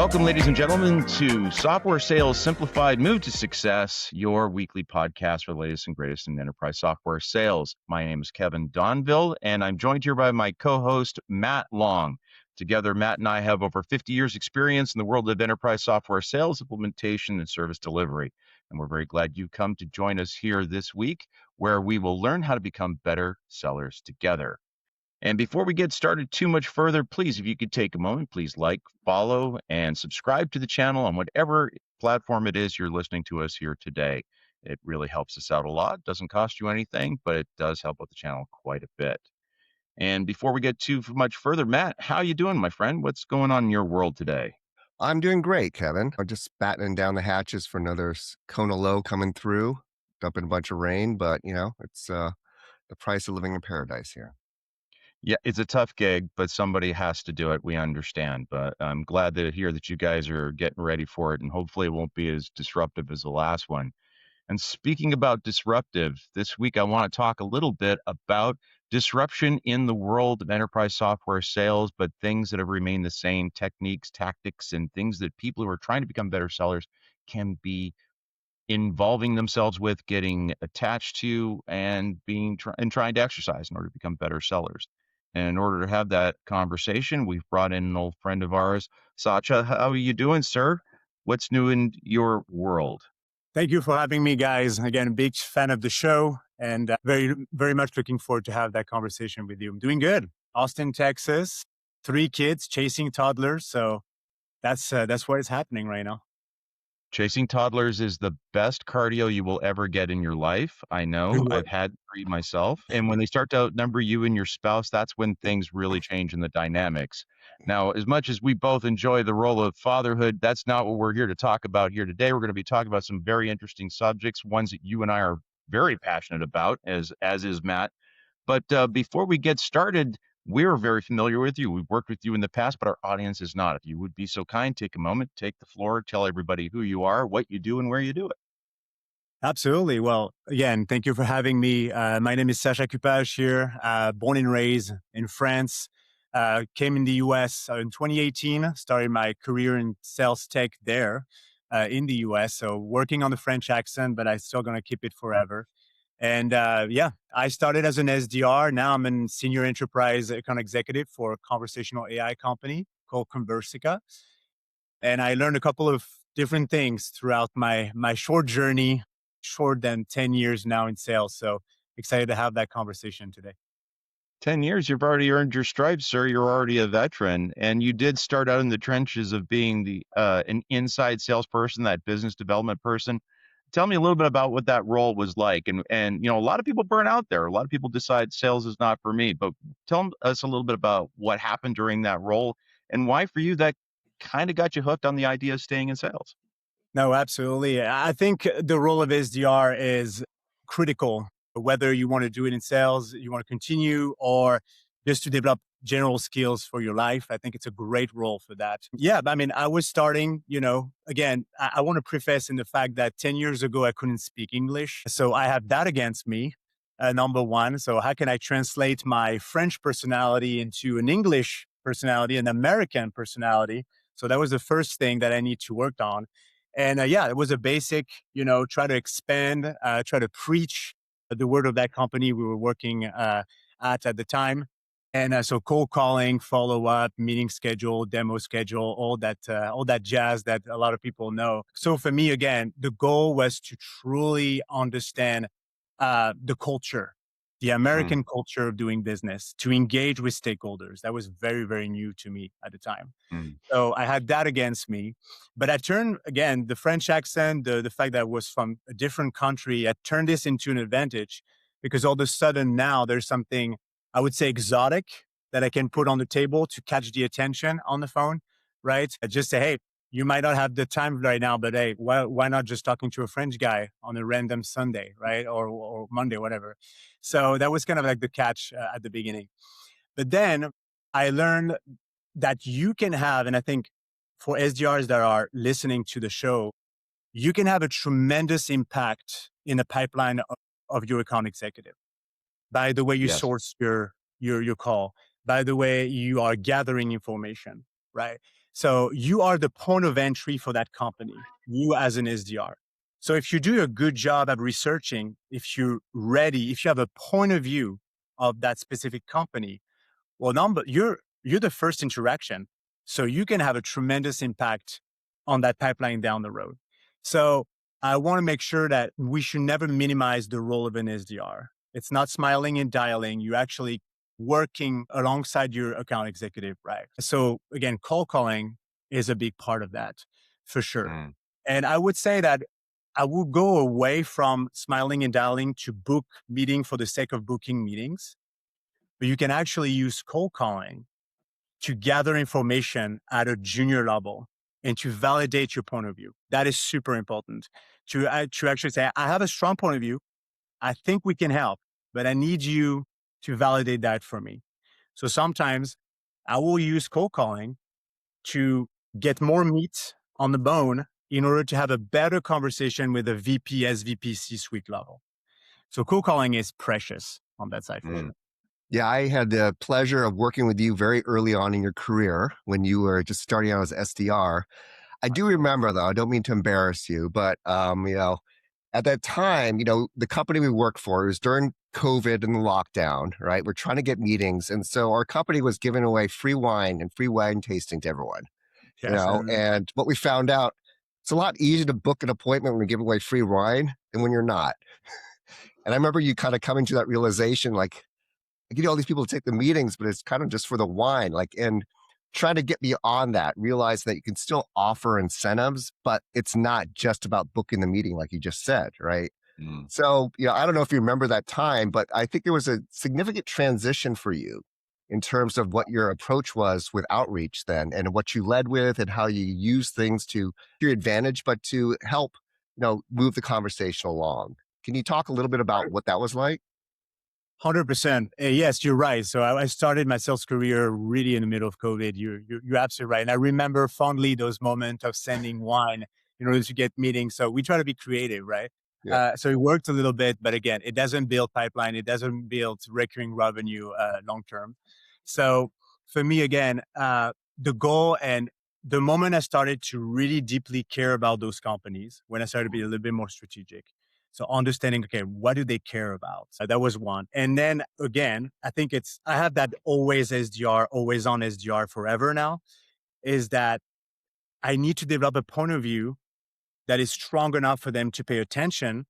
Welcome, ladies and gentlemen, to Software Sales Simplified Move to Success, your weekly podcast for the latest and greatest in enterprise software sales. My name is Kevin Donville, and I'm joined here by my co-host, Matt Long. Together, Matt and I have over 50 years experience in the world of enterprise software sales, implementation, and service delivery. And we're very glad you come to join us here this week, where we will learn how to become better sellers together. And before we get started too much further, please, if you could take a moment, please like, follow, and subscribe to the channel on whatever platform it is you're listening to us here today. It really helps us out a lot. Doesn't cost you anything, but it does help out the channel quite a bit. And before we get too much further, Matt, how you doing, my friend? What's going on in your world today? I'm doing great, Kevin. I'm just battening down the hatches for another Kona low coming through, dumping a bunch of rain, but it's the price of living in paradise here. Yeah, it's a tough gig, but somebody has to do it. We understand, but I'm glad to hear that you guys are getting ready for it, and hopefully it won't be as disruptive as the last one. And speaking about disruptive, this week I want to talk a little bit about disruption in the world of enterprise software sales, but things that have remained the same, techniques, tactics, and things that people who are trying to become better sellers can be involving themselves with, getting attached to, and trying to exercise in order to become better sellers. And in order to have that conversation, we've brought in an old friend of ours, Sacha. How are you doing, sir? What's new in your world? Thank you for having me, guys. Again, a big fan of the show and very, very much looking forward to have that conversation with you. I'm doing good. Austin, Texas, 3 kids chasing toddlers. So that's what is happening right now. Chasing toddlers is the best cardio you will ever get in your life. I know. Good I've work. had 3 myself. And when they start to outnumber you and your spouse, that's when things really change in the dynamics. Now, as much as we both enjoy the role of fatherhood, that's not what we're here to talk about here today. We're going to be talking about some very interesting subjects, ones that you and I are very passionate about, as is Matt. But before we get started, we're very familiar with you. We've worked with you in the past, but our audience is not. If you would be so kind, take a moment, take the floor, tell everybody who you are, what you do, and where you do it. Absolutely. Well, again, thank you for having me. My name is Sacha Kupaj here, born and raised in France. Came in the US in 2018, started my career in sales tech there in the US. So working on the French accent, but I'm still going to keep it forever. And I started as an SDR. Now I'm a senior enterprise account executive for a conversational AI company called Conversica. And I learned a couple of different things throughout my short journey, short than 10 years now in sales. So excited to have that conversation today. 10 years, you've already earned your stripes, sir. You're already a veteran. And you did start out in the trenches of being an inside salesperson, that business development person. Tell me a little bit about what that role was like. And a lot of people burn out there. A lot of people decide sales is not for me. But tell us a little bit about what happened during that role and why for you that kind of got you hooked on the idea of staying in sales. No, absolutely. I think the role of SDR is critical, whether you want to do it in sales, you want to continue, or just to develop general skills for your life. I think it's a great role for that. Yeah, I mean, I was starting, again, I want to preface in the fact that 10 years ago, I couldn't speak English. So I have that against me, number one. So how can I translate my French personality into an English personality, an American personality? So that was the first thing that I need to work on. And it was a basic, try to expand, try to preach the word of that company we were working at the time. And so cold calling, follow up, meeting schedule, demo schedule, all that jazz that a lot of people know. So for me, again, the goal was to truly understand the culture, the American culture of doing business, to engage with stakeholders. That was very, very new to me at the time. Mm. So I had that against me. But I turned, again, the French accent, the fact that I was from a different country, I turned this into an advantage because all of a sudden now there's something, I would say, exotic that I can put on the table to catch the attention on the phone, right? I just say, hey, you might not have the time right now, but hey, why not just talking to a French guy on a random Sunday, right? Or Monday, whatever. So that was kind of like the catch at the beginning. But then I learned that you can have, and I think for SDRs that are listening to the show, you can have a tremendous impact in the pipeline of your account executive by the way you Yes. source your call, by the way you are gathering information, right? So you are the point of entry for that company, you as an SDR. So if you do a good job at researching, if you're ready, if you have a point of view of that specific company, well, you're the first interaction. So you can have a tremendous impact on that pipeline down the road. So I want to make sure that we should never minimize the role of an SDR. It's not smiling and dialing. You're actually working alongside your account executive, right? So again, cold calling is a big part of that for sure. Mm. And I would say that I will go away from smiling and dialing to book meeting for the sake of booking meetings. But you can actually use cold calling to gather information at a junior level and to validate your point of view. That is super important to actually say, I have a strong point of view. I think we can help, but I need you to validate that for me. So sometimes I will use cold calling to get more meat on the bone in order to have a better conversation with a VP, SVP, C-suite level. So cold calling is precious on that side for sure. Yeah, I had the pleasure of working with you very early on in your career when you were just starting out as SDR. I do remember, though, I don't mean to embarrass you, but at that time, the company we worked for, it was during COVID and the lockdown, right? We're trying to get meetings. And so our company was giving away free wine and free wine tasting to everyone, Yes, and what we found out, it's a lot easier to book an appointment when we give away free wine than when you're not. And I remember you kind of coming to that realization, like, I get all these people to take the meetings, but it's kind of just for the wine, and trying to get beyond that, realize that you can still offer incentives, but it's not just about booking the meeting, like you just said, right? Mm. So, I don't know if you remember that time, but I think there was a significant transition for you in terms of what your approach was with outreach then, and what you led with, and how you use things to your advantage, but to help, move the conversation along. Can you talk a little bit about what that was like? 100%. Yes, you're right. So I started my sales career really in the middle of COVID. You're absolutely right. And I remember fondly those moments of sending wine in order to get meetings. So we try to be creative, right? Yeah. So it worked a little bit, but again, it doesn't build pipeline. It doesn't build recurring revenue long term. So for me, again, the goal and the moment I started to really deeply care about those companies, when I started to be a little bit more strategic. So understanding, okay, what do they care about? So that was one. And then again, I think I have that always SDR, always on SDR forever now, is that I need to develop a point of view that is strong enough for them to pay attention,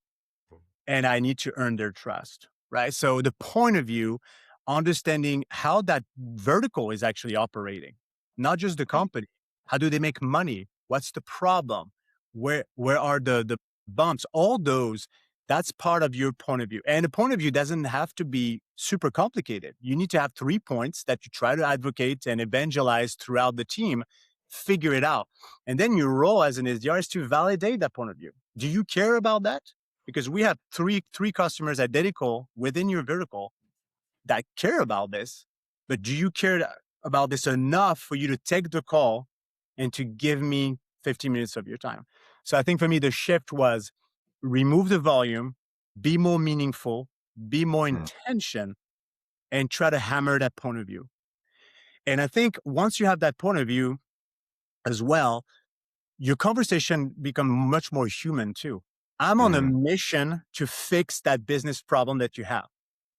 and I need to earn their trust, right? So the point of view, understanding how that vertical is actually operating, not just the company. How do they make money? What's the problem? Where are the bumps? All those, that's part of your point of view. And the point of view doesn't have to be super complicated. You need to have 3 points that you try to advocate and evangelize throughout the team, figure it out. And then your role as an SDR is to validate that point of view. Do you care about that? Because we have three customers identical within your vertical that care about this, but do you care about this enough for you to take the call and to give me 15 minutes of your time? So I think for me, the shift was remove the volume, be more meaningful, be more intention, and try to hammer that point of view. And I think once you have that point of view as well, your conversation become much more human too. I'm on a mission to fix that business problem that you have.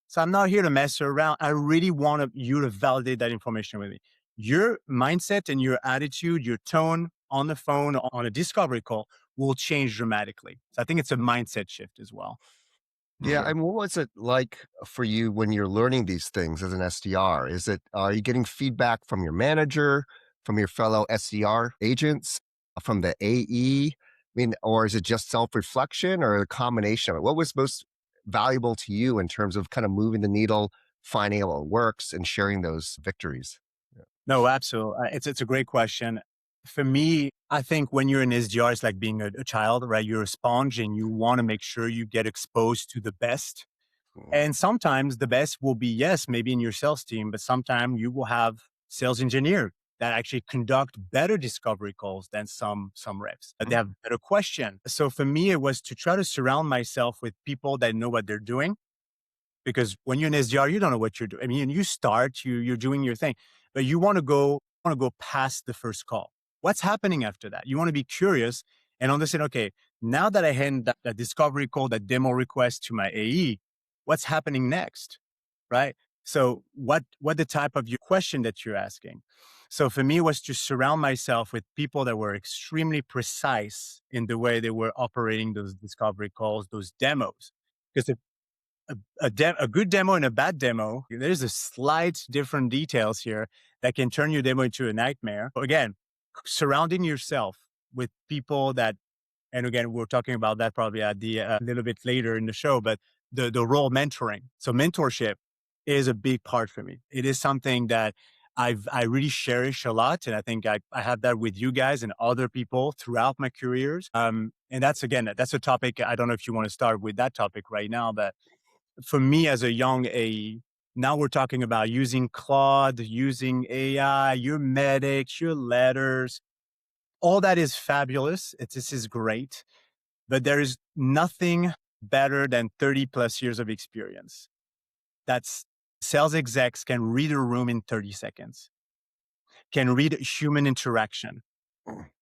So I'm not here to mess around. I really want you to validate that information with me. Your mindset and your attitude, your tone on the phone, on a discovery call will change dramatically. So I think it's a mindset shift as well. Yeah, I mean, what was it like for you when you're learning these things as an SDR? Are you getting feedback from your manager, from your fellow SDR agents, from the AE? I mean, or is it just self-reflection, or a combination of it? What was most valuable to you in terms of kind of moving the needle, finding out what works, and sharing those victories? No, absolutely. It's a great question. For me, I think when you're in SDR, it's like being a child, right? You're a sponge and you want to make sure you get exposed to the best. And sometimes the best will be, yes, maybe in your sales team, but sometimes you will have sales engineer that actually conduct better discovery calls than some reps. They have better question. So for me, it was to try to surround myself with people that know what they're doing. Because when you're an SDR, you don't know what you're doing. I mean, you start, you're doing your thing, but you want to go past the first call. What's happening after that? You want to be curious and understand, okay, now that I hand that discovery call, that demo request to my AE, what's happening next, right? So what the type of your question that you're asking? So for me, it was to surround myself with people that were extremely precise in the way they were operating those discovery calls, those demos. Because a good demo and a bad demo, there's a slight different details here that can turn your demo into a nightmare. Again, surrounding yourself with people that, and again, we're talking about that probably at the a little bit later in the show, but the role mentoring. So mentorship is a big part for me. It is something that I really cherish a lot. And I think I have that with you guys and other people throughout my careers. And that's, again, that's a topic. I don't know if you want to start with that topic right now, but for me as a young AE, now we're talking about using Claude, using AI, your medics, your letters. All that is fabulous. This is great, but there is nothing better than 30 plus years of experience. That's sales execs can read a room in 30 seconds, can read human interaction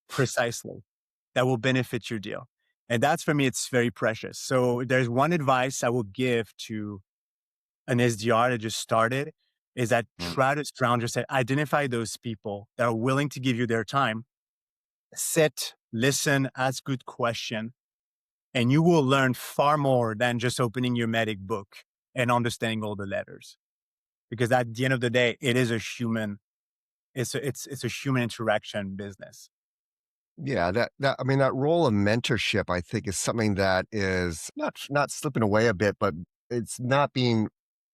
precisely that will benefit your deal. And that's, for me, it's very precious. So there's one advice I will give to an SDR that just started is that try to surround yourself, identify those people that are willing to give you their time, sit, listen, ask good question, and you will learn far more than just opening your medic book and understanding all the letters. Because at the end of the day, it is a human, it's a human interaction business. Yeah, that I mean, that role of mentorship, I think, is something that is not slipping away a bit, but it's not being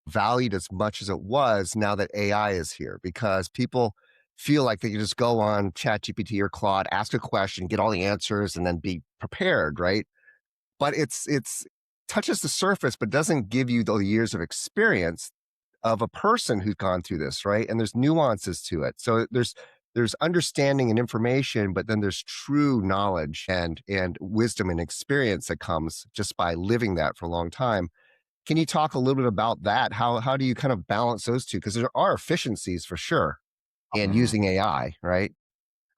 valued as much as it was now that AI is here, because people feel like they can just go on ChatGPT or Claude, ask a question, get all the answers, and then be prepared, right? But it's touches the surface, but doesn't give you the years of experience of a person who's gone through this, right? And there's nuances to it. So there's understanding and information, but then there's true knowledge and wisdom and experience that comes just by living that for a long time. Can you talk a little bit about that? How do you kind of balance those two? Because there are efficiencies for sure in using AI, right?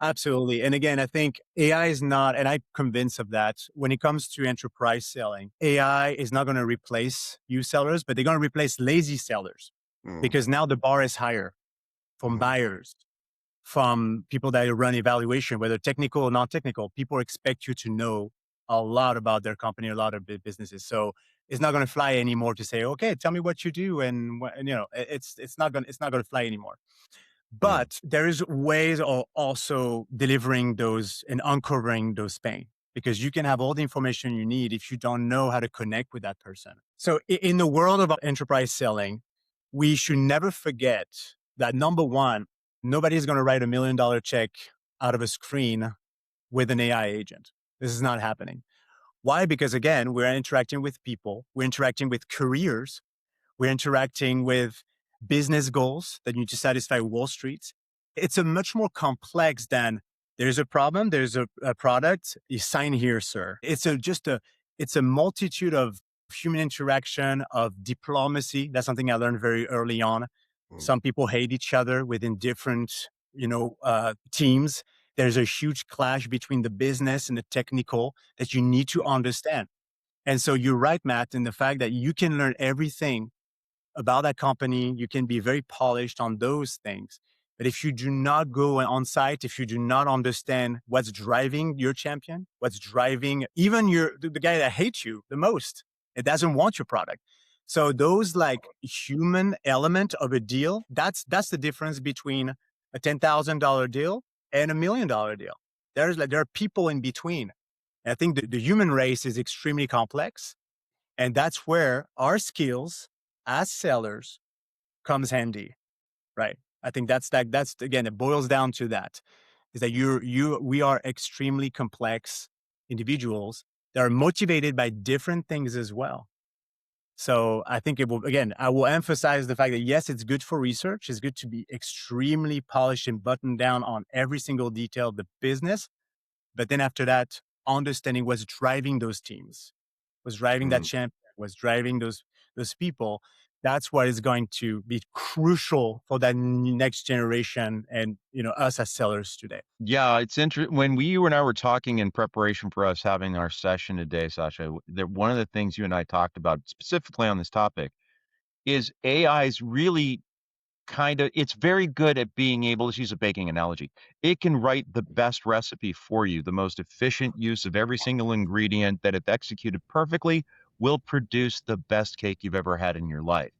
Absolutely. And again, I think AI is not, and I'm convinced of that, when it comes to enterprise selling, AI is not going to replace you sellers, but they're going to replace lazy sellers because now the bar is higher from buyers, from people that run evaluation, whether technical or non-technical. People expect you to know a lot about their company, a lot of businesses. So it's not going to fly anymore to say, okay, tell me what you do. And it's not going to fly anymore. But there is ways of also delivering those and uncovering those pain, because you can have all the information you need if you don't know how to connect with that person. So in the world of enterprise selling, we should never forget that, number one, nobody's going to write $1 million check out of a screen with an AI agent. This is not happening. Why? Because again, we're interacting with people, we're interacting with careers, we're interacting with business goals that need to satisfy Wall Street. It's a much more complex than there's a problem, there's a product, you sign here, sir. It's a multitude of human interaction, of diplomacy. That's something I learned very early on. Some people hate each other within different, teams. There's a huge clash between the business and the technical that you need to understand. And so you're right, Matt, in the fact that you can learn everything about that company. You can be very polished on those things. But if you do not go on site, if you do not understand what's driving your champion, what's driving even the guy that hates you the most, it doesn't want your product. So those like human element of a deal, that's the difference between a $10,000 deal and $1 million deal. There are people in between. And I think the human race is extremely complex. And that's where our skills as sellers comes handy, right? I think that's again, it boils down to that, is that we are extremely complex individuals that are motivated by different things as well. So I think I will emphasize the fact that yes, it's good for research. It's good to be extremely polished and buttoned down on every single detail of the business. But then after that, understanding what's driving those teams, what's driving that champion, what's driving those people. That's what is going to be crucial for that next generation and, us as sellers today. Yeah, it's interesting. When you and I were talking in preparation for us having our session today, Sacha, one of the things you and I talked about specifically on this topic is AI is really it's very good at being able, let's use a baking analogy. It can write the best recipe for you. The most efficient use of every single ingredient that, if executed perfectly, will produce the best cake you've ever had in your life.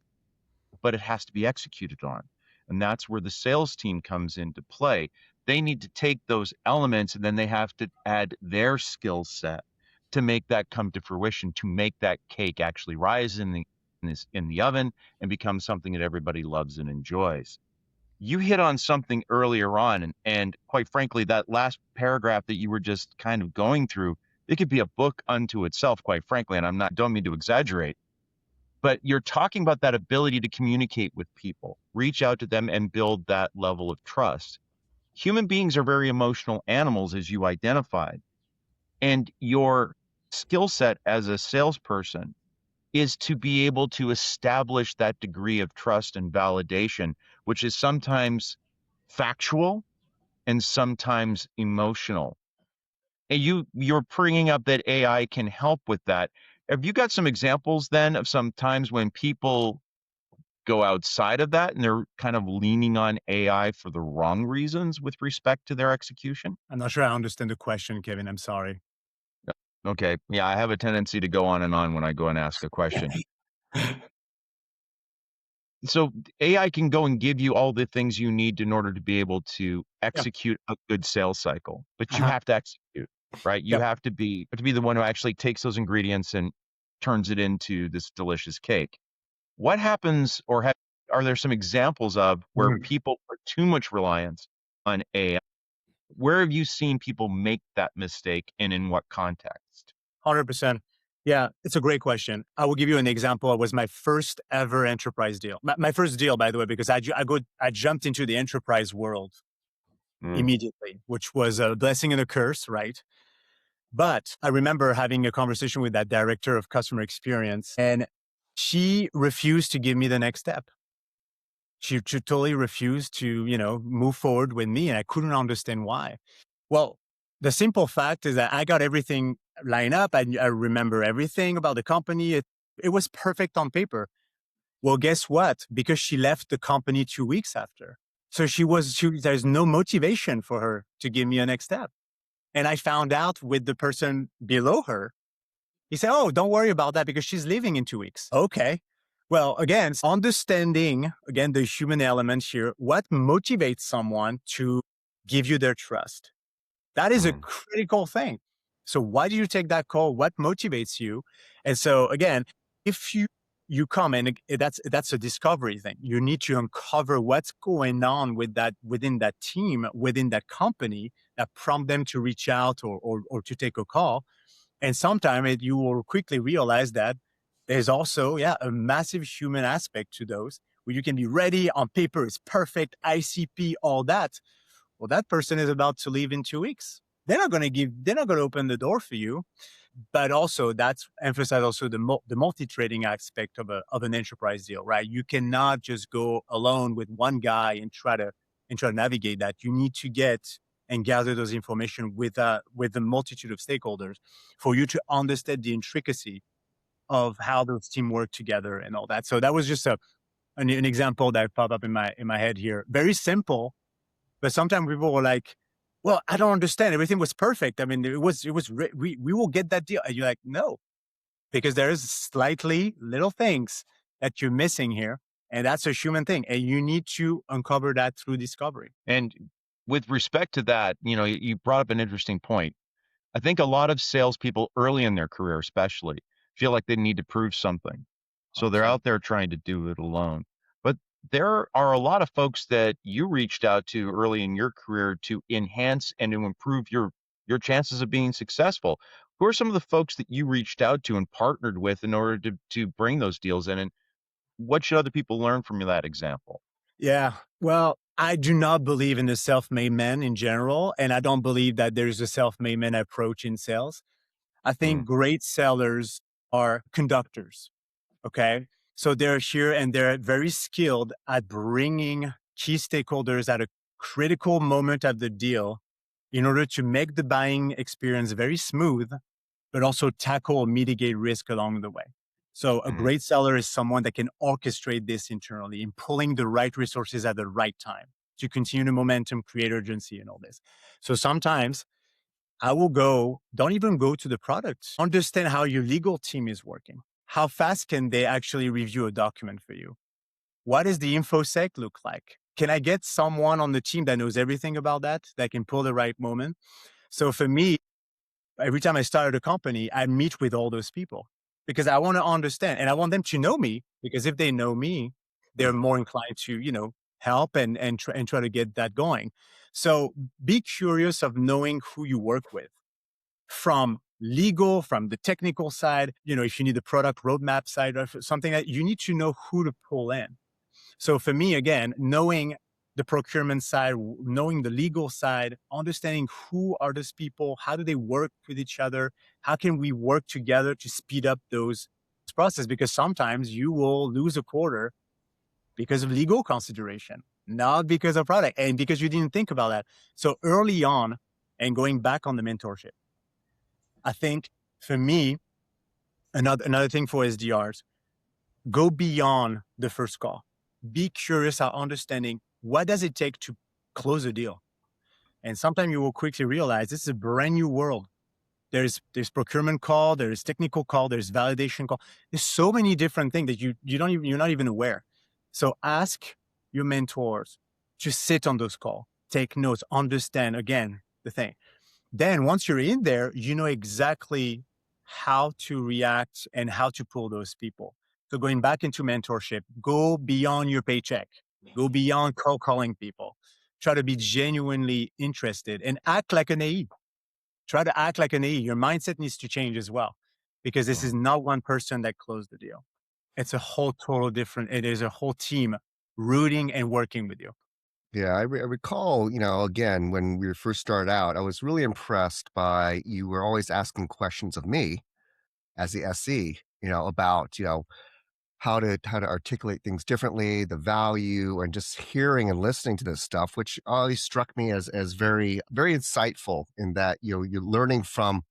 But it has to be executed on. And that's where the sales team comes into play. They need to take those elements and then they have to add their skill set to make that come to fruition, to make that cake actually rise in the oven and become something that everybody loves and enjoys. You hit on something earlier on, and quite frankly, that last paragraph that you were just kind of going through, it could be a book unto itself, quite frankly, and don't mean to exaggerate. But you're talking about that ability to communicate with people, reach out to them and build that level of trust. Human beings are very emotional animals, as you identified. And your skill set as a salesperson is to be able to establish that degree of trust and validation, which is sometimes factual and sometimes emotional. And you're bringing up that AI can help with that. Have you got some examples then of some times when people go outside of that and they're kind of leaning on AI for the wrong reasons with respect to their execution? I'm not sure I understand the question, Kevin. I'm sorry. Okay. Yeah, I have a tendency to go on and on when I go and ask a question. So AI can go and give you all the things you need in order to be able to Yeah. execute a good sales cycle, but you Uh-huh. have to execute, right? You Yep. have to be the one who actually takes those ingredients and turns it into this delicious cake. What happens, or are there some examples of where Mhm. people put too much reliance on AI? Where have you seen people make that mistake and in what context? 100%. Yeah, it's a great question. I will give you an example. It was my first ever enterprise deal. My first deal, by the way, because I jumped into the enterprise world Mm, immediately, which was a blessing and a curse, right? But I remember having a conversation with that director of customer experience, and she refused to give me the next step. She totally refused to, move forward with me, and I couldn't understand why. Well, the simple fact is that I got everything lined up. I remember everything about the company. It was perfect on paper. Well, guess what? Because she left the company 2 weeks after. So there's no motivation for her to give me a next step. And I found out with the person below her, he said, "Oh, don't worry about that because she's leaving in 2 weeks." Okay. Well, again, understanding, again, the human element here, what motivates someone to give you their trust? That is a mm, critical thing. So why do you take that call? What motivates you? And so again, if you come and that's a discovery thing. You need to uncover what's going on with that within that team, within that company that prompt them to reach out or to take a call. And sometimes you will quickly realize that there's also, yeah, a massive human aspect to those where you can be ready on paper, it's perfect, ICP, all that. Well, that person is about to leave in 2 weeks. They're not going to open the door for you. But also that's emphasize also the multi-trading aspect of an enterprise deal, right? You cannot just go alone with one guy and try to navigate that. You need to get and gather those information with the multitude of stakeholders for you to understand the intricacy of how those team work together and all that. So that was just an example that popped up in my head here. Very simple, but sometimes people were like, "Well, I don't understand. Everything was perfect. I mean, we will get that deal." And you're like, "No, because there's slightly little things that you're missing here, and that's a human thing, and you need to uncover that through discovery." And with respect to that, you brought up an interesting point. I think a lot of salespeople early in their career, especially, feel like they need to prove something. So they're 100%. out there trying to do it alone. But there are a lot of folks that you reached out to early in your career to enhance and to improve your chances of being successful. Who are some of the folks that you reached out to and partnered with in order to bring those deals in? And what should other people learn from that example? Yeah. Well, I do not believe in the self-made man in general, and I don't believe that there's a self-made man approach in sales. I think Mm, great sellers are conductors. Okay. So they're here and they're very skilled at bringing key stakeholders at a critical moment of the deal in order to make the buying experience very smooth, but also tackle or mitigate risk along the way. So a great seller is someone that can orchestrate this internally in pulling the right resources at the right time to continue the momentum, create urgency and all this. So sometimes I will don't even go to the product, understand how your legal team is working. How fast can they actually review a document for you? What does the InfoSec look like? Can I get someone on the team that knows everything about that can pull the right moment? So for me, every time I started a company, I meet with all those people because I want to understand and I want them to know me, because if they know me, they're more inclined to, help and try to get that going. So be curious of knowing who you work with, from legal, from the technical side, if you need the product roadmap side or something, that you need to know who to pull in. So for me, again, knowing the procurement side, knowing the legal side, understanding who are those people, how do they work with each other, how can we work together to speed up those process? Because sometimes you will lose a quarter because of legal consideration, not because of product, and because you didn't think about that. So early on, and going back on the mentorship, I think for me, another thing for SDRs, go beyond the first call. Be curious at understanding what does it take to close a deal. And sometimes you will quickly realize this is a brand new world. There's procurement call, there's technical call, there's validation call. There's so many different things that you're not even aware. So ask your mentors to sit on those calls, take notes, understand again the thing. Then once you're in there, you know exactly how to react and how to pull those people. So going back into mentorship, go beyond your paycheck, go beyond cold calling people, try to be genuinely interested and act like an AE. Try to act like an AE. Your mindset needs to change as well, because this is not one person that closed the deal. It's a whole total different, it is a whole team rooting and working with you. Yeah, I recall, again, when we first started out, I was really impressed by you were always asking questions of me as the SE, about, how to articulate things differently, the value, and just hearing and listening to this stuff, which always struck me as very, very insightful in that, you're learning from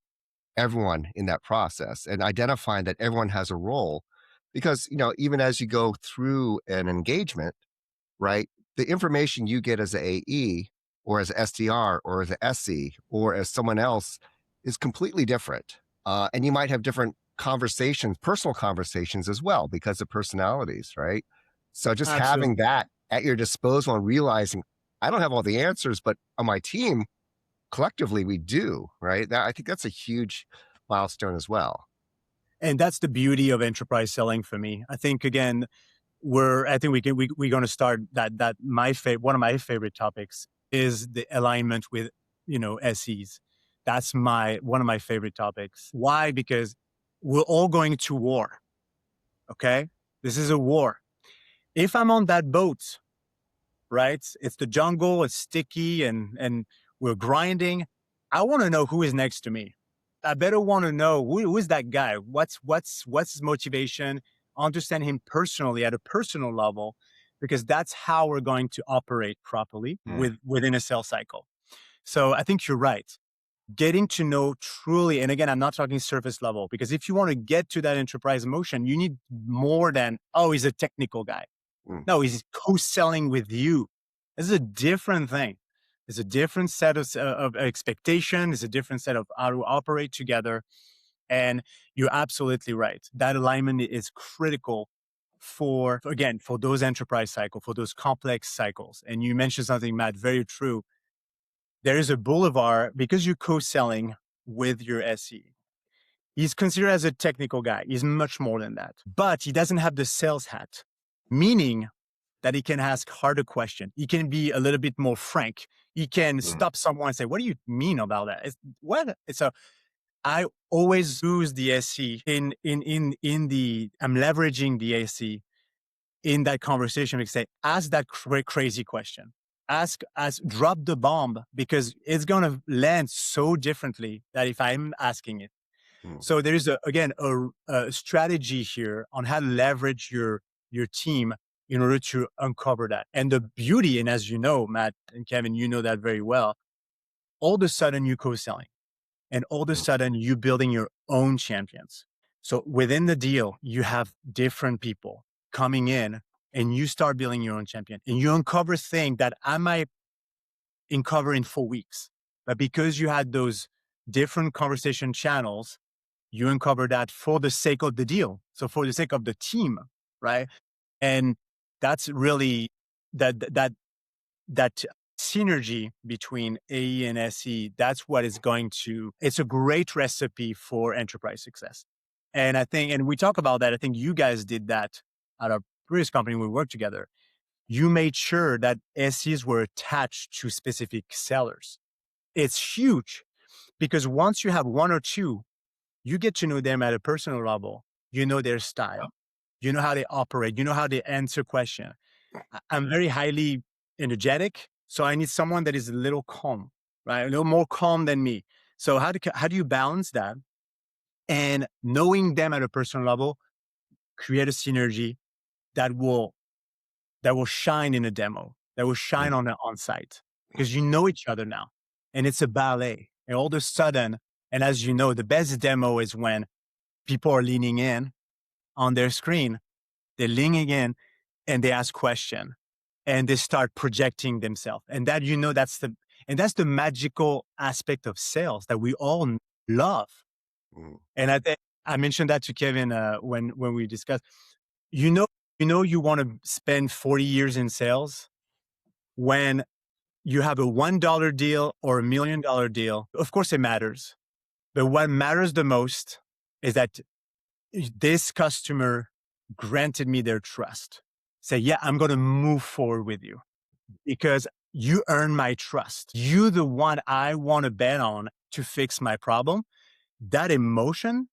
everyone in that process and identifying that everyone has a role. Because, even as you go through an engagement, right? The information you get as an AE or as an SDR or as an SE or as someone else is completely different. And you might have different conversations, personal conversations as well, because of personalities, right? So just having Absolutely. that at your disposal and realizing I don't have all the answers, but on my team, collectively we do, right? I think that's a huge milestone as well. And that's the beauty of enterprise selling for me. I think, again, we're going to start that one of my favorite topics is the alignment with SEs. That's one of my favorite topics. Why? Because we're all going to war. Okay, this is a war. If I'm on that boat, right, it's the jungle, it's sticky, and we're grinding. I want to know who is next to me. I better want to know who is that guy. What's his motivation? Understand him personally at a personal level, because that's how we're going to operate properly within a sales cycle. So I think you're right. Getting to know truly, and again, I'm not talking surface level, because if you want to get to that enterprise emotion, you need more than, oh, he's a technical guy. No, he's co-selling with you. This is a different thing. It's a different set of expectations. It's a different set of how to operate together. And you're absolutely right. That alignment is critical for those enterprise cycles, for those complex cycles. And you mentioned something, Matt, very true. There is a boulevard because you're co-selling with your SE. He's considered as a technical guy. He's much more than that. But he doesn't have the sales hat, meaning that he can ask harder questions. He can be a little bit more frank. He can stop someone and say, what do you mean about that? I always use the SE I'm leveraging the SE in that conversation. We say, ask that crazy question. Drop the bomb, because it's going to land so differently that if I'm asking it. So there is a strategy here on how to leverage your team in order to uncover that. And the beauty, and as you know, Matt and Kevin, you know that very well, all of a sudden you co-selling and all of a sudden you building your own champions. So within the deal, you have different people coming in and you start building your own champion and you uncover things that I might uncover in 4 weeks. But because you had those different conversation channels, you uncover that for the sake of the deal. So for the sake of the team, right? And that's really that synergy between AE and SE. That's what is going to, it's a great recipe for enterprise success. And I think, and we talk about that, I think you guys did that at our previous company we worked together. You made sure that SEs were attached to specific sellers. It's huge because once you have one or two, you get to know them at a personal level. You know their style. You know how they operate. You know how they answer questions. I'm very highly energetic, so I need someone that is a little calm, right? A little more calm than me. So how do you balance that? And knowing them at a personal level, create a synergy that will shine in a demo, that will shine on the on-site, because you know each other now, and it's a ballet. And all of a sudden, and as you know, the best demo is when people are leaning in on their screen, they're leaning in, and they ask question, and they start projecting themselves, and that that's the magical aspect of sales that we all love. And I think I mentioned that to Kevin when we discussed. You want to spend 40 years in sales when you have a $1 deal or $1 million deal. Of course, it matters, but what matters the most is that this customer granted me their trust. Say, yeah, I'm going to move forward with you because you earn my trust. You the one I want to bet on to fix my problem. That emotion,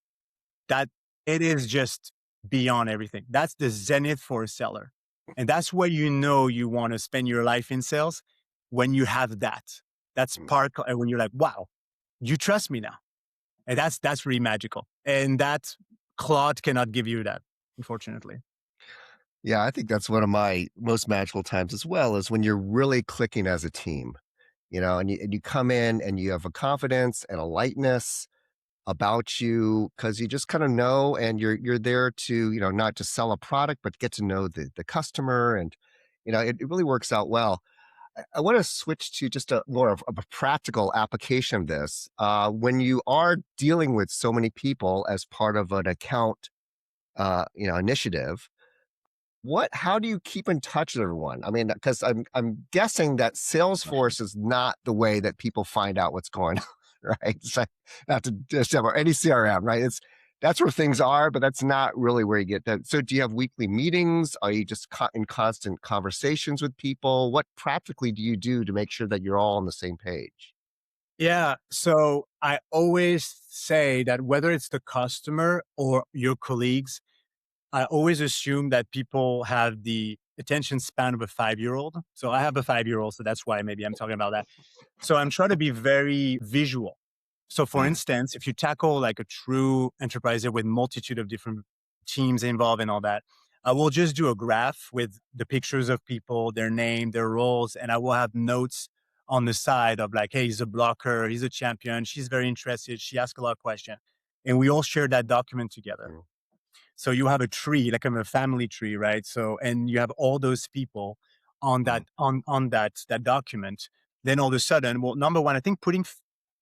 that it is just beyond everything. That's the zenith for a seller. And that's where you want to spend your life in sales, when you have that. That's part, and when you're like, wow, you trust me now. And that's really magical. And that Claude cannot give you that, unfortunately. Yeah, I think that's one of my most magical times as well, is when you're really clicking as a team, and you come in and you have a confidence and a lightness about you because you just kind of know, and you're there to, not just sell a product, but get to know the customer. And, it really works out well. I want to switch to just a more of a practical application of this. When you are dealing with so many people as part of an account, initiative, how do you keep in touch with everyone? I mean, because I'm guessing that Salesforce is not the way that people find out what's going on, right? It's like, not to just have any CRM, right? That's where things are, but that's not really where you get that. So do you have weekly meetings? Are you just in constant conversations with people? What practically do you do to make sure that you're all on the same page? Yeah. So I always say that whether it's the customer or your colleagues, I always assume that people have the attention span of a 5-year-old. So I have a 5-year-old, so that's why maybe I'm talking about that. So I'm trying to be very visual. So for instance, if you tackle like a true enterprise with multitude of different teams involved and all that, I will just do a graph with the pictures of people, their name, their roles, and I will have notes on the side of like, hey, he's a blocker, he's a champion, she's very interested, she asks a lot of questions. And we all share that document together. So you have a tree, like a family tree, right? So, and you have all those people on that, on that document. Then all of a sudden, well, number one, I think putting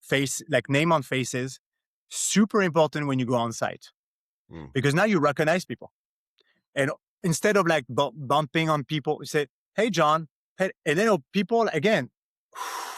face, like name on faces, super important when you go on site, because now you recognize people. And instead of like bumping on people, you say, hey, John, hey, and then people, again,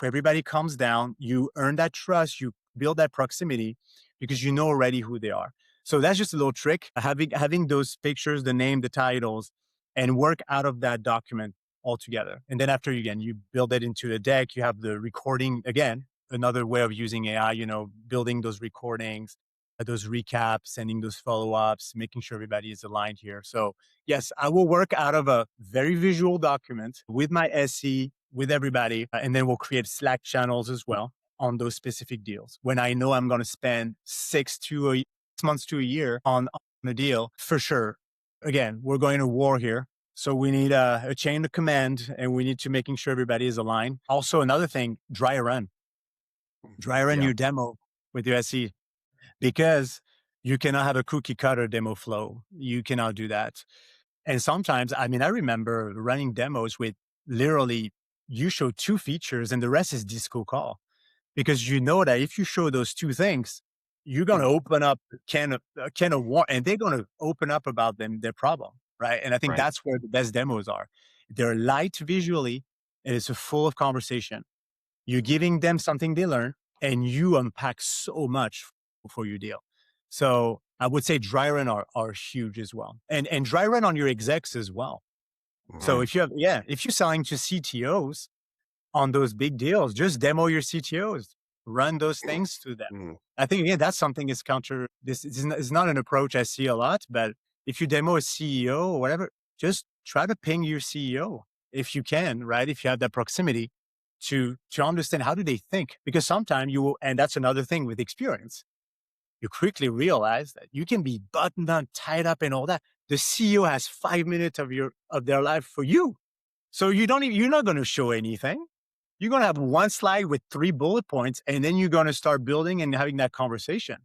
everybody comes down, you earn that trust, you build that proximity because you know already who they are. So that's just a little trick, having those pictures, the name, the titles, and work out of that document altogether. And then after, again, you build it into the deck, you have the recording, again, another way of using AI, building those recordings, those recaps, sending those follow-ups, making sure everybody is aligned here. So yes, I will work out of a very visual document with my SE, with everybody, and then we'll create Slack channels as well on those specific deals. When I know I'm going to spend 6 months to a year on a deal, for sure. Again, we're going to war here. So we need a chain of command, and we need to making sure everybody is aligned. Also, another thing, dry run Yeah. your demo with your SE, because you cannot have a cookie cutter demo flow. You cannot do that. And sometimes, I mean, I remember running demos with literally you show 2 features and the rest is disco call, because you know that if you show those 2 things, you're going to open up a can of war, and they're going to open up about their problem, right? And I think Right. that's where the best demos are. They're light visually, and it's full of conversation. You're giving them something they learn, and you unpack so much for your deal. So I would say dry run are huge as well, and dry run on your execs as well. So if you're selling to CTOs on those big deals, just demo your CTOs, run those things to them. I think again that's something is this is not an approach I see a lot, but if you demo a CEO or whatever, just try to ping your CEO if you can, right? If you have that proximity to understand how do they think, because sometimes you will, and that's another thing with experience. You quickly realize that you can be buttoned on, tied up, and all that. The CEO has 5 minutes of their life for you, so you're not going to show anything. You're going to have one slide with 3 bullet points, and then you're going to start building and having that conversation.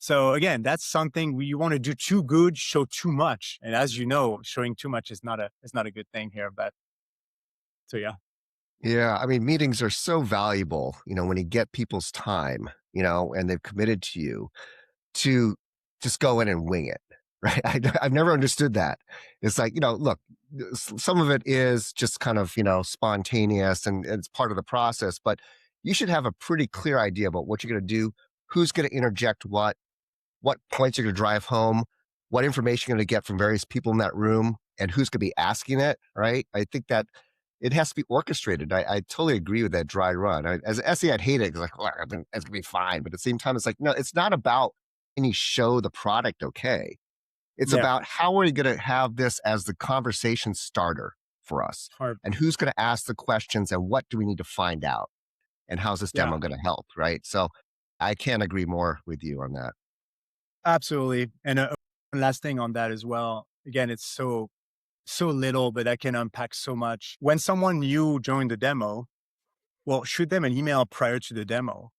So again, that's something you want to do too good, show too much, and as you know, showing too much is not a good thing here. But so yeah. Yeah, I mean, meetings are so valuable, when you get people's time, and they've committed to you to just go in and wing it, right? I've never understood that. It's like, look, some of it is just kind of, spontaneous and it's part of the process, but you should have a pretty clear idea about what you're going to do, who's going to interject what points you're going to drive home, what information you're going to get from various people in that room, and who's going to be asking it, right? I think that it has to be orchestrated. I totally agree with that dry run. As an SE, I'd hate it. It's like, well, it's going to be fine. But at the same time, it's like, no, it's not about any show the product okay. It's about how are you going to have this as the conversation starter for us? And who's going to ask the questions and what do we need to find out? And how's this demo going to help, right? So I can't agree more with you on that. Absolutely. And last thing on that as well. Again, it's so little, but I can unpack so much. When someone new joined the demo, well, shoot them an email prior to the demo.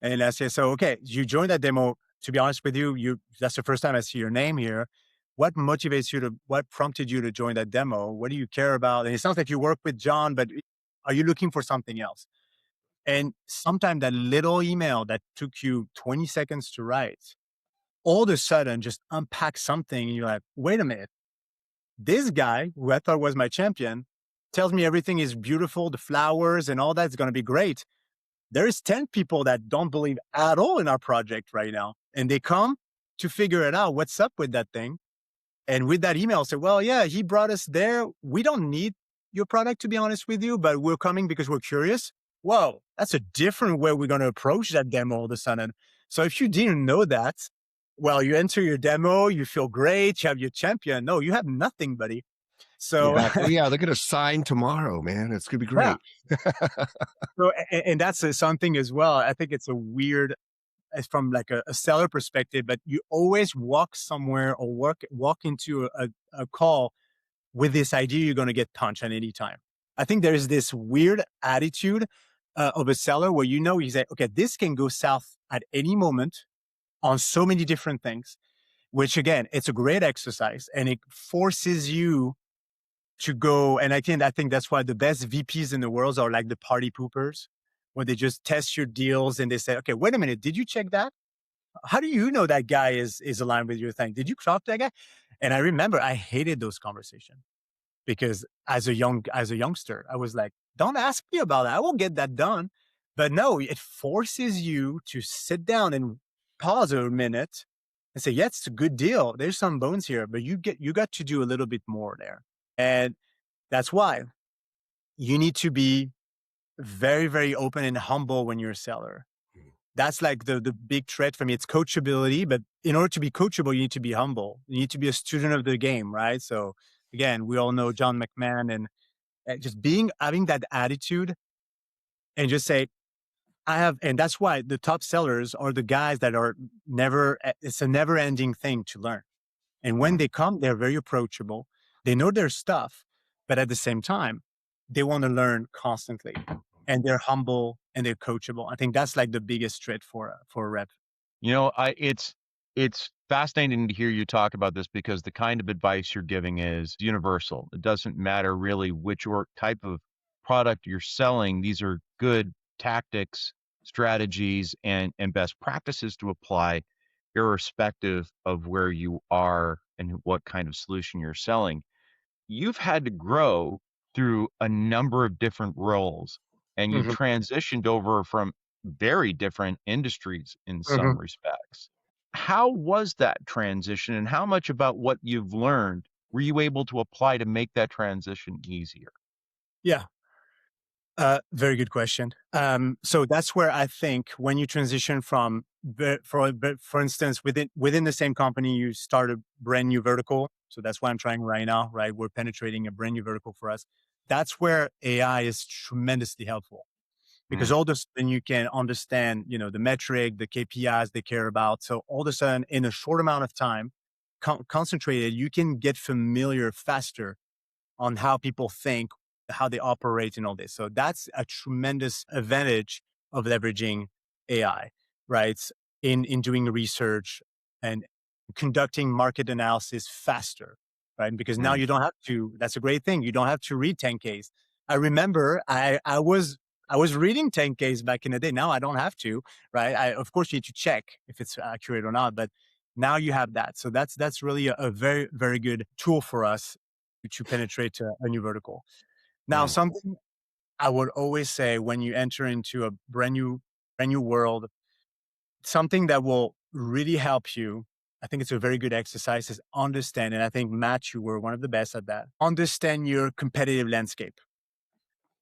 And I say, so, okay, you joined that demo. To be honest with you, that's the first time I see your name here. What prompted you to join that demo? What do you care about? And it sounds like you work with John, but are you looking for something else? And sometimes that little email that took you 20 seconds to write, all of a sudden just unpack something. And you're like, wait a minute. This guy, who I thought was my champion, tells me everything is beautiful, the flowers and all that's going to be great. There's 10 people that don't believe at all in our project right now. And they come to figure it out. What's up with that thing? And with that email, say, well, yeah, he brought us there. We don't need your product, to be honest with you, but we're coming because we're curious. Whoa, that's a different way we're going to approach that demo all of a sudden. So if you didn't know that, well, you enter your demo, you feel great, you have your champion. No, you have nothing, buddy. So exactly. Yeah, they're going to sign tomorrow, man. It's going to be great. Yeah. So, and that's something as well. I think it's a weird, from like a seller perspective, but you always walk somewhere or walk into a call with this idea you're going to get punched at any time. I think there's this weird attitude of a seller where you say, okay, this can go south at any moment on so many different things, which again, it's a great exercise and it forces you to go. And I think that's why the best VPs in the world are like the party poopers, where they just test your deals and they say, okay, wait a minute, did you check that? How do you know that guy is aligned with your thing? Did you talk to that guy? And I remember I hated those conversations because as a youngster, I was like, don't ask me about that. I won't get that done. But no, it forces you to sit down and pause a minute and say, yeah, it's a good deal. There's some bones here, but you got to do a little bit more there. And that's why you need to be very, very open and humble when you're a seller. That's like the big threat for me. It's coachability, but in order to be coachable, you need to be humble. You need to be a student of the game, right? So again, we all know John McMahon, and just having that attitude and just say, And that's why the top sellers are the guys that are it's a never ending thing to learn. And when they come, they're very approachable. They know their stuff, but at the same time, they want to learn constantly, and they're humble and they're coachable. I think that's like the biggest trait for a rep. It's fascinating to hear you talk about this because the kind of advice you're giving is universal. It doesn't matter really which or type of product you're selling. These are good tactics, strategies, and best practices to apply irrespective of where you are and what kind of solution you're selling. You've had to grow through a number of different roles, and you've Mhm, transitioned over from very different industries in some mhm. respects. How was that transition, and how much about what you've learned were you able to apply to make that transition easier? Yeah. Very good question. So that's where I think when you transition from, for instance, within the same company, you start a brand new vertical. So that's what I'm trying right now, right? We're penetrating a brand new vertical for us. That's where AI is tremendously helpful because Mm, all of a sudden you can understand, the metric, the KPIs they care about. So all of a sudden, in a short amount of time, concentrated, you can get familiar faster on how people think, how they operate, and all this. So that's a tremendous advantage of leveraging AI, right? In doing research and conducting market analysis faster, right? Because now mm, you don't have to. That's a great thing. You don't have to read 10Ks. I remember I was reading 10Ks back in the day. Now I don't have to, right? Of course you need to check if it's accurate or not, but now you have that. So that's really a very, very good tool for us to penetrate a new vertical. Now, mm. something I would always say when you enter into a brand new world, something that will really help you. I think it's a very good exercise is understand. And I think Matt, you were one of the best at that. Understand your competitive landscape.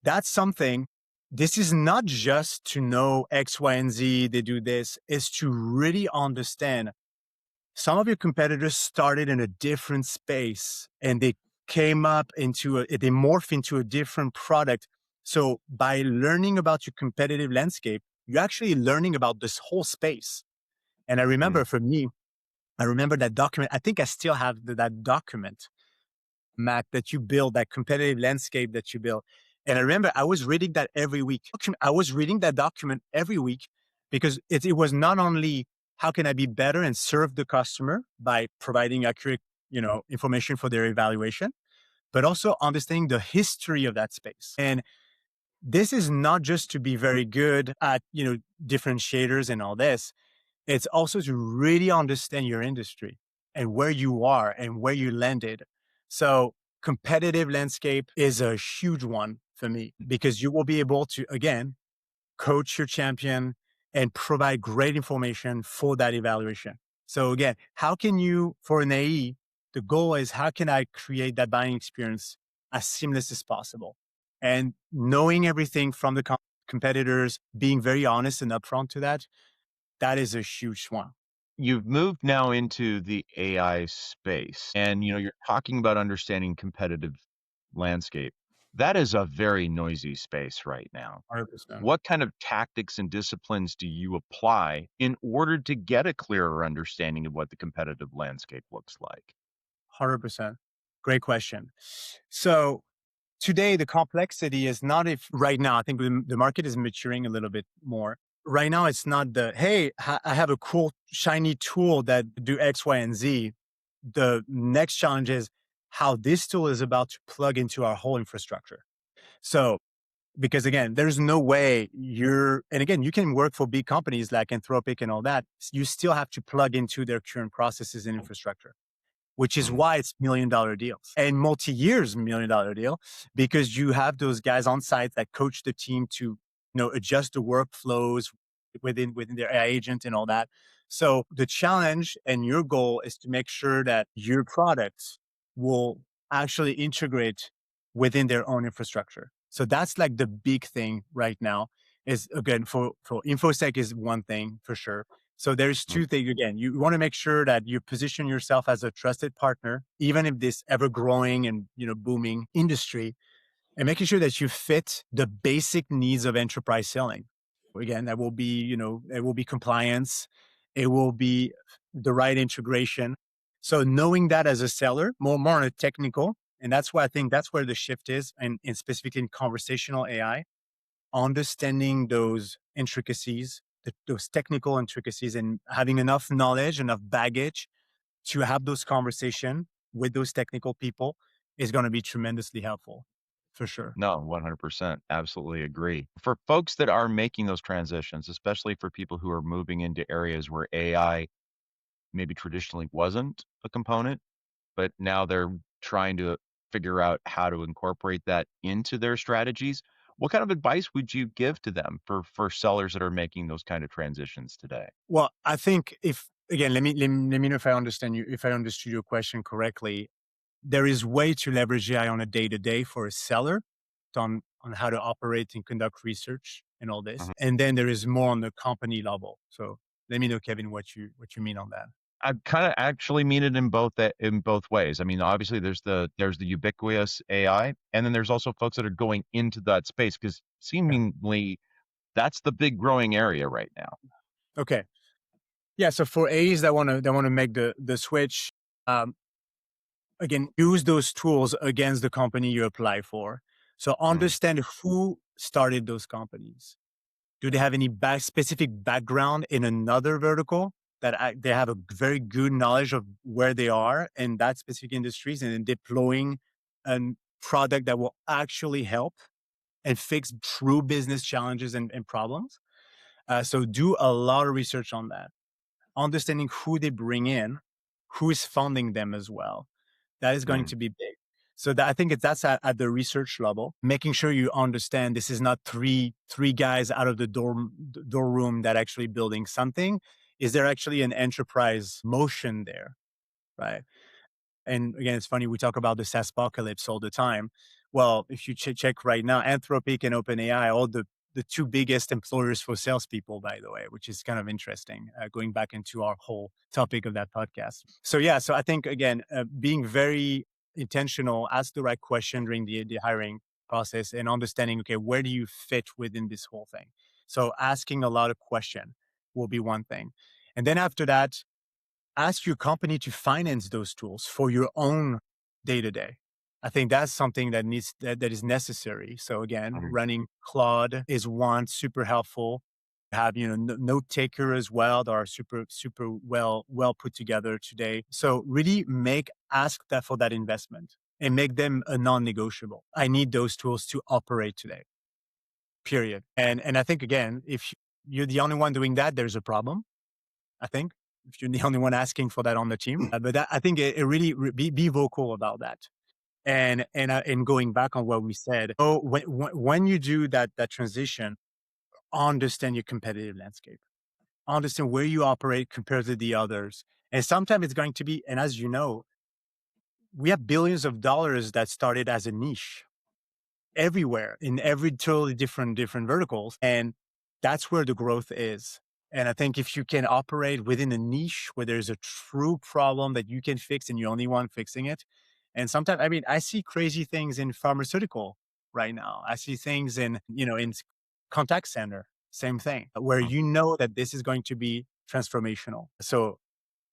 That's something. This is not just to know X, Y, and Z, they do this, is to really understand some of your competitors started in a different space and they they morph into a different product. So by learning about your competitive landscape, you're actually learning about this whole space. And I remember Mm. for me, I remember that document. I think I still have that document, Matt, that you build, that competitive landscape that you build. And I remember I was reading that every week. I was reading that document every week because it was not only how can I be better and serve the customer by providing accurate, information for their evaluation, but also understanding the history of that space. And this is not just to be very good at, differentiators and all this. It's also to really understand your industry and where you are and where you landed. So competitive landscape is a huge one for me because you will be able to, again, coach your champion and provide great information for that evaluation. So again, how can you, for an AE, the goal is how can I create that buying experience as seamless as possible? And knowing everything from the competitors, being very honest and upfront to that is a huge one. You've moved now into the AI space, and, you're talking about understanding competitive landscape. That is a very noisy space right now. 100%. What kind of tactics and disciplines do you apply in order to get a clearer understanding of what the competitive landscape looks like? 100%. Great question. So today, the complexity is not if right now, I think the market is maturing a little bit more. Right now, it's not hey, I have a cool, shiny tool that do X, Y, and Z. The next challenge is how this tool is about to plug into our whole infrastructure. So, because again, there's no way and again, you can work for big companies like Anthropic and all that. You still have to plug into their current processes and infrastructure, which is Mm, why it's $1 million deals and multi-years $1 million deal because you have those guys on site that coach the team to, adjust the workflows within their AI agent and all that. So the challenge and your goal is to make sure that your products will actually integrate within their own infrastructure. So that's like the big thing right now is again for InfoSec is one thing for sure. So there's mm. two things. Again, you want to make sure that you position yourself as a trusted partner, even if this ever growing and, booming industry, and making sure that you fit the basic needs of enterprise selling. Again, that will be, it will be compliance. It will be the right integration. So knowing that as a seller, more on a technical, and that's why I think that's where the shift is, and specifically in conversational AI, understanding those intricacies, those technical intricacies, and having enough knowledge, enough baggage to have those conversations with those technical people is going to be tremendously helpful, for sure. No, 100%. Absolutely agree. For folks that are making those transitions, especially for people who are moving into areas where AI maybe traditionally wasn't a component, but now they're trying to figure out how to incorporate that into their strategies. What kind of advice would you give to them for sellers that are making those kind of transitions today? Well, I think if again, let me know if I understand you, if I understood your question correctly. There is way to leverage AI on a day to day for a seller on how to operate and conduct research and all this, Mhm. and then there is more on the company level. So let me know, Kevin, what you mean on that. I kind of actually mean it in both ways. I mean, obviously there's the ubiquitous AI, and then there's also folks that are going into that space because seemingly that's the big growing area right now. Okay, yeah. So for A's that want to make the switch, um, again, use those tools against the company you apply for. So Mm, understand who started those companies. Do they have any specific background in another vertical that they have a very good knowledge of where they are in that specific industries, and then deploying a product that will actually help and fix true business challenges and problems. So do a lot of research on that, understanding who they bring in, who is funding them as well. That is going mm, to be big. So I think that's at the research level, making sure you understand this is not three guys out of the door room that actually building something. Is there actually an enterprise motion there, right? And again, it's funny, we talk about the SaaS apocalypse all the time. Well, if you check right now, Anthropic and OpenAI, all the two biggest employers for salespeople, by the way, which is kind of interesting, going back into our whole topic of that podcast. So yeah, so I think again, being very intentional, ask the right question during the hiring process, and understanding, okay, where do you fit within this whole thing? So asking a lot of question will be one thing. And then after that, ask your company to finance those tools for your own day to day. I think that's something that is necessary. So again, mhm, running Claude is one super helpful. Have note taker as well that are super well put together today. So really ask that for that investment and make them a non-negotiable. I need those tools to operate today. Period. And I think again, if you're the only one doing that, there's a problem. I think, if you're the only one asking for that on the team. But I think it really be vocal about that. And going back on what we said, when you do that transition, understand your competitive landscape, understand where you operate compared to the others. And sometimes it's going to be, and as you know, we have billions of dollars that started as a niche everywhere in every totally different verticals, and that's where the growth is. And I think if you can operate within a niche where there's a true problem that you can fix and you're the only one fixing it. And sometimes, I mean, I see crazy things in pharmaceutical right now. I see things in contact center, same thing, where mm. that this is going to be transformational. So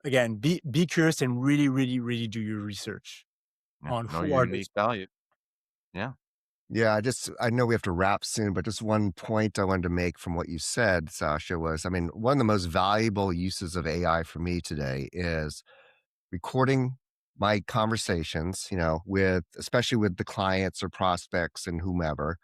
again, be curious and really, really, really do your research Yeah, on know who your are those. unique value. Yeah. Yeah, I know we have to wrap soon, but just one point I wanted to make from what you said, Sasha, was I mean, one of the most valuable uses of AI for me today is recording my conversations, especially with the clients or prospects and whomever,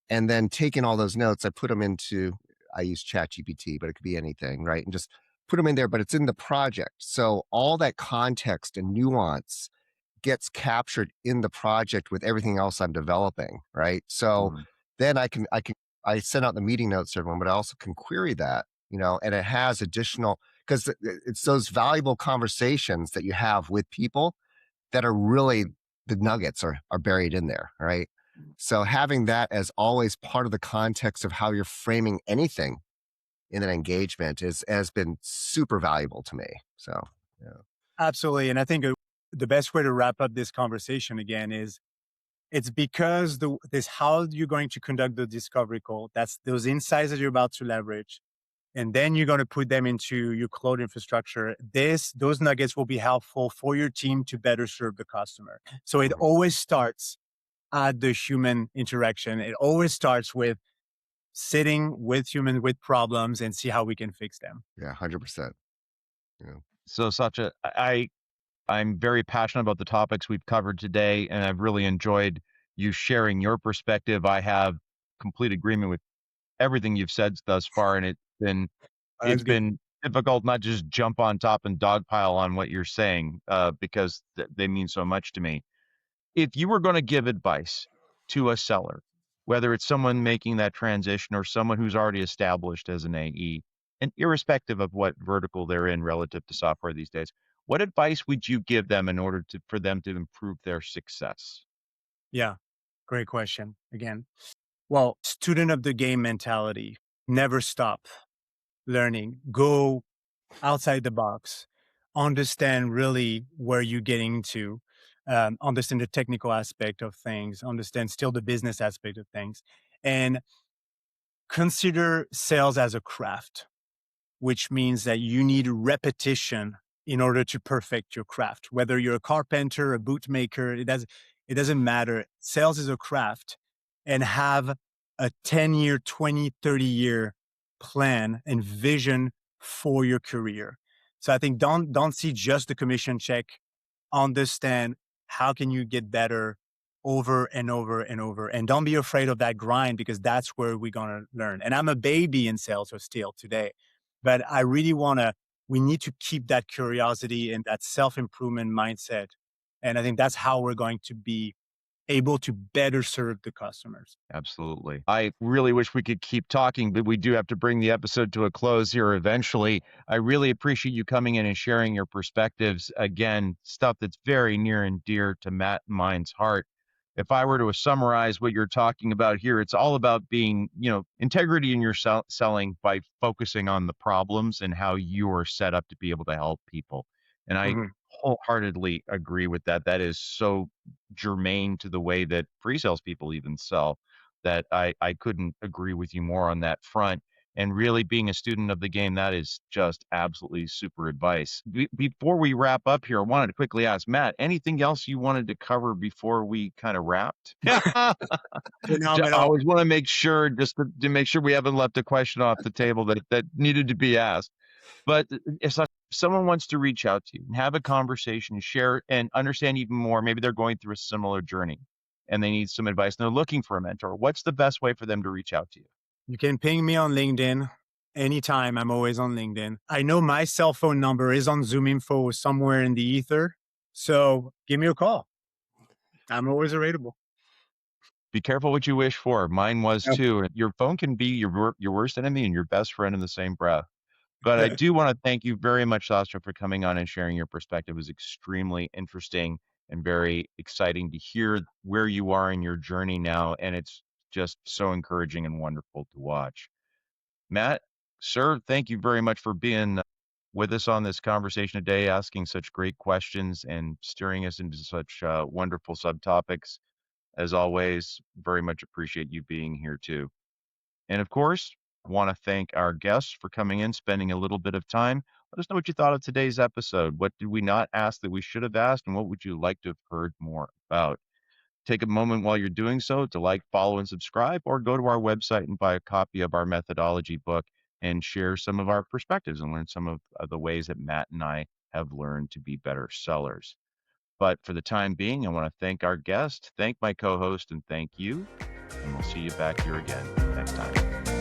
and then taking all those notes, I use ChatGPT, but it could be anything, right? And just put them in there, but it's in the project. So all that context and nuance gets captured in the project with everything else I'm developing, right? So Mm, then I send out the meeting notes to everyone, but I also can query that, and it has additional, because it's those valuable conversations that you have with people that are really the nuggets are buried in there, right? So having that as always part of the context of how you're framing anything in an engagement has been super valuable to me. So yeah. Absolutely. And I think the best way to wrap up this conversation again is It's because this how you're going to conduct the discovery call. That's those insights that you're about to leverage. And then you're going to put them into your cloud infrastructure. Those nuggets will be helpful for your team to better serve the customer. So it always starts at the human interaction. It always starts with sitting with humans with problems and see how we can fix them. Yeah, 100%. So Sacha, I'm very passionate about the topics we've covered today, and I've really enjoyed you sharing your perspective. I have complete agreement with everything you've said thus far, and it's been difficult not just jump on top and dogpile on what you're saying because they mean so much to me. If you were going to give advice to a seller, whether it's someone making that transition or someone who's already established as an AE, and irrespective of what vertical they're in relative to software these days, what advice would you give them in order for them to improve their success? Yeah, great question again. Well, student of the game mentality, never stop learning, go outside the box, understand really where you're getting to, understand the technical aspect of things, understand still the business aspect of things, and consider sales as a craft, which means that you need repetition in order to perfect your craft. Whether you're a carpenter, a bootmaker, it doesn't matter. Sales is a craft, and have a 10-year, 20, 30-year plan and vision for your career. So I think don't see just the commission check. Understand how can you get better over and over and over. And don't be afraid of that grind, because that's where we're going to learn. And I'm a baby in sales or still today, but I really we need to keep that curiosity and that self-improvement mindset. And I think that's how we're going to be able to better serve the customers. Absolutely. I really wish we could keep talking, but we do have to bring the episode to a close here eventually. I really appreciate you coming in and sharing your perspectives. Again, stuff that's very near and dear to Matt and mine's heart. If I were to summarize what you're talking about here, it's all about being, integrity in your selling by focusing on the problems and how you are set up to be able to help people. And I wholeheartedly agree with that. That is so germane to the way that pre-sales people even sell that I couldn't agree with you more on that front. And really being a student of the game, that is just absolutely super advice. Before we wrap up here, I wanted to quickly ask Matt, anything else you wanted to cover before we kind of wrapped? I always want to make sure, just to make sure we haven't left a question off the table that needed to be asked. But if someone wants to reach out to you and have a conversation, share and understand even more, maybe they're going through a similar journey and they need some advice and they're looking for a mentor, what's the best way for them to reach out to you? You can ping me on LinkedIn anytime. I'm always on LinkedIn. I know my cell phone number is on Zoom info somewhere in the ether. So give me a call. I'm always available. Be careful what you wish for. Mine was too. Your phone can be your worst enemy and your best friend in the same breath. But I do want to thank you very much, Sacha, for coming on and sharing your perspective. It was extremely interesting and very exciting to hear where you are in your journey now. And it's just so encouraging and wonderful to watch. Matt, sir, thank you very much for being with us on this conversation today, asking such great questions and steering us into such wonderful subtopics. As always, very much appreciate you being here too. And of course, I want to thank our guests for coming in, spending a little bit of time. Let us know what you thought of today's episode. What did we not ask that we should have asked, and what would you like to have heard more about? Take a moment while you're doing so to like, follow, and subscribe, or go to our website and buy a copy of our methodology book and share some of our perspectives and learn some of the ways that Matt and I have learned to be better sellers. But for the time being, I want to thank our guest, thank my co-host, and thank you. And we'll see you back here again next time.